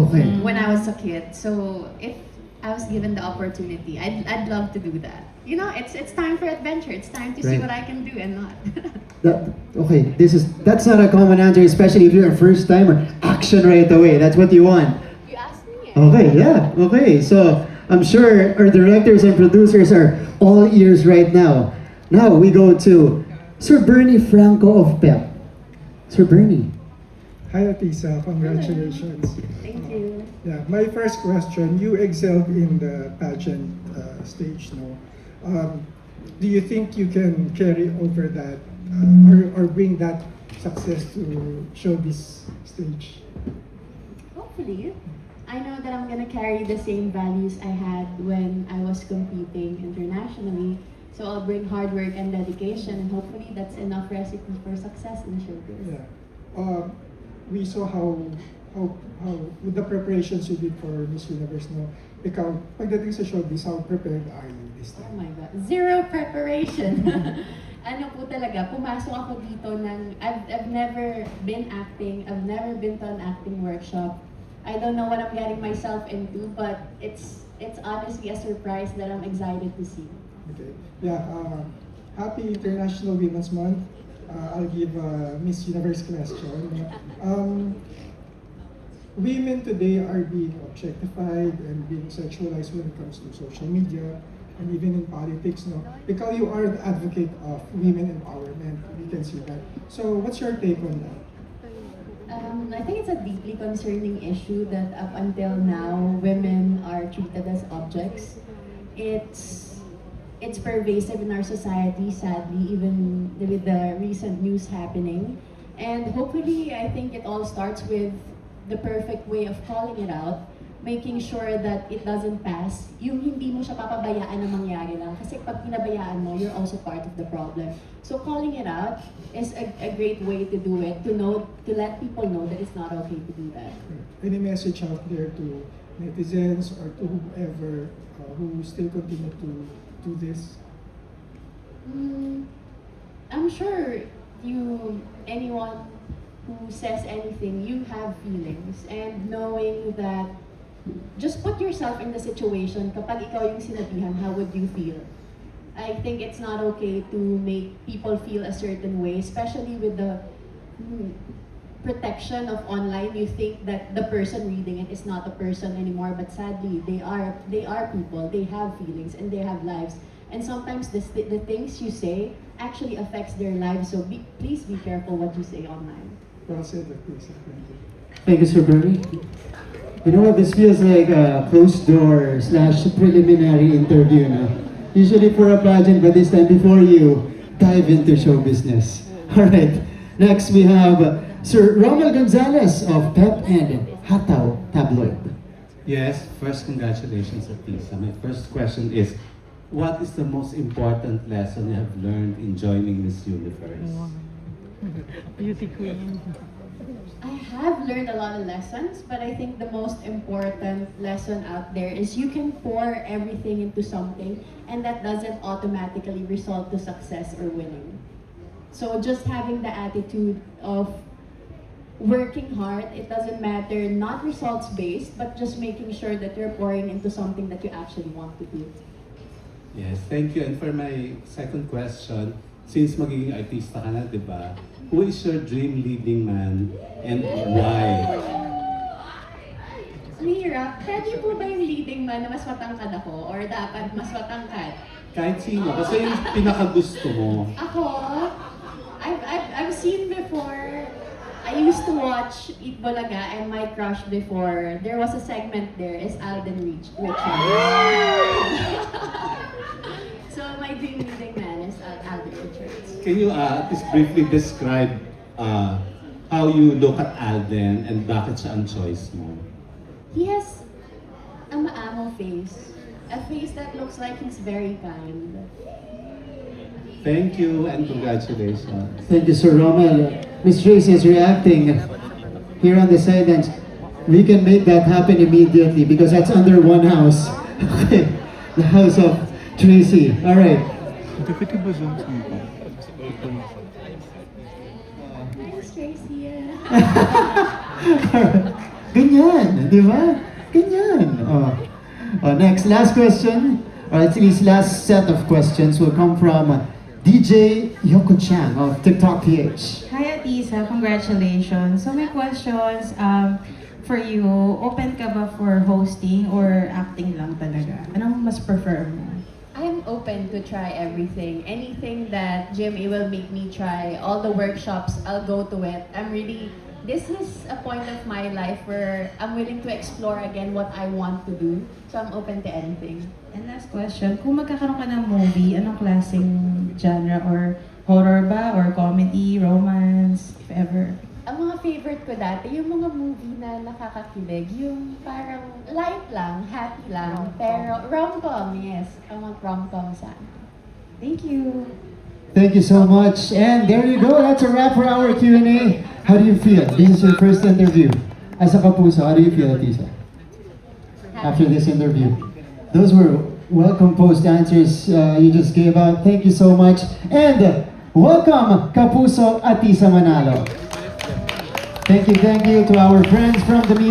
Okay. when I was a kid. So if I was given the opportunity, I'd love to do that. You know, it's time for adventure. It's time to see Right. what I can do and not. Okay, that's not a common answer, especially if you're a first timer. Action right away. That's what you want. You asked me. Okay, yeah. Okay, so I'm sure our directors and producers are all ears right now. Now we go to Sir Bernie Franco of PEP. Sir Bernie. Hi, Atisa. Congratulations. Thank you. Yeah, my first question, you excelled in the pageant stage, no? Do you think you can carry over that or bring that success to showbiz stage? Hopefully, I know that I'm gonna carry the same values I had when I was competing internationally. So I'll bring hard work and dedication, and hopefully that's enough recipe for success in showbiz. Yeah. We saw how with the preparations you did for Miss Universe, no? Ikaw, pagdating sa showbiz, how prepared are you this Oh time? my God, zero preparation. Ano po talaga, pumasok ako dito ng, I've never been acting, I've never been to an acting workshop. I don't know what I'm getting myself into, but it's honestly a surprise that I'm excited to see. Okay. Yeah. Happy International Women's Month. I'll give a Miss Universe question. Women today are being objectified and being sexualized when it comes to social media and even in politics. No, because you are the advocate of women empowerment, we can see that. So, what's your take on that? I think it's a deeply concerning issue that up until now, women are treated as objects. It's pervasive in our society, sadly, even with the recent news happening. And hopefully, I think it all starts with the perfect way of calling it out, making sure that it doesn't pass. Yung hindi mo siya papabayaan na mangyari lang. Kasi pag pinabayaan mo, you're also part of the problem. So calling it out is a great way to do it, to let people know that it's not okay to do that. Any message out there to netizens or to whoever who still continue to do this? I'm sure anyone who says anything, you have feelings, and knowing that, just put yourself in the situation, kapag ikaw yung sinabihan, how would you feel? I think it's not okay to make people feel a certain way, especially with the protection of online. You think that the person reading it is not a person anymore, but sadly, they are people, they have feelings, and they have lives. And sometimes the things you say actually affects their lives, so please be careful what you say online. Well said, Atisa. Thank you. Thank you, Sir Bernie. You know what? This feels like a closed door / preliminary interview now. Usually for a pageant, but this time before you dive into show business. All right. Next we have Sir Romel Gonzalez of PEP and Hataw Tabloid. Yes, first congratulations, Atisa. My first question is, what is the most important lesson you have learned in joining Miss Universe? Beauty queen. I have learned a lot of lessons, but I think the most important lesson out there is you can pour everything into something, and that doesn't automatically result to success or winning. So just having the attitude of working hard, it doesn't matter, not results based, but just making sure that you're pouring into something that you actually want to do. Yes, thank you. And for my second question, since magiging artista ka na, di ba? Who is your dream leading man and why? Mahirap. Pwede po ba yung leading man na mas matangkad ako? Or dapat mas matangkad? Kahit sino, kasi yung pinakagusto mo. Ako, I've seen before, I used to watch Eat Bulaga, and my crush before, there was a segment there, is Alden Richards. So my dream leading man is Alden Richards. Can you at least briefly describe how you look at Alden and bakit siya ang choice mo? He has a maamo face. A face that looks like he's very kind. Thank you and congratulations. Thank you, Sir Romel. Miss Tracy is reacting here on the sidelines. We can make that happen immediately because that's under one house. Okay, the house of Tracy. All right. Dapat ba zoom mo? Thanks, Tracy. Ganyan, di ba? Ganyan. Next, last question, or at least last set of questions will come from DJ Yoko Chang of TikTok PH. Hi Atisa, congratulations. So my questions for you, open ka ba for hosting or acting lang talaga? Anong mas prefer mo? I'm open to try everything. Anything that Jimmy will make me try, all the workshops, I'll go to it. This is a point of my life where I'm willing to explore again what I want to do. So I'm open to anything. And last question, kung magkakaroon ka ng movie, anong klaseng genre or horror ba or comedy, romance, if ever? Ang mga favorite ko dati, yung mga movie na nakakakilig, yung parang light lang, happy lang, pero rom-com, yes. I want rom-com sana. Thank you. Thank you so much. And there you go. That's a wrap for our Q&A. How do you feel? This is your first interview. As a kapuso, how do you feel, Atisa? After this interview. Those were well-composed answers you just gave out. Thank you so much. And welcome, Kapuso Atisa Manalo. Thank you to our friends from the media.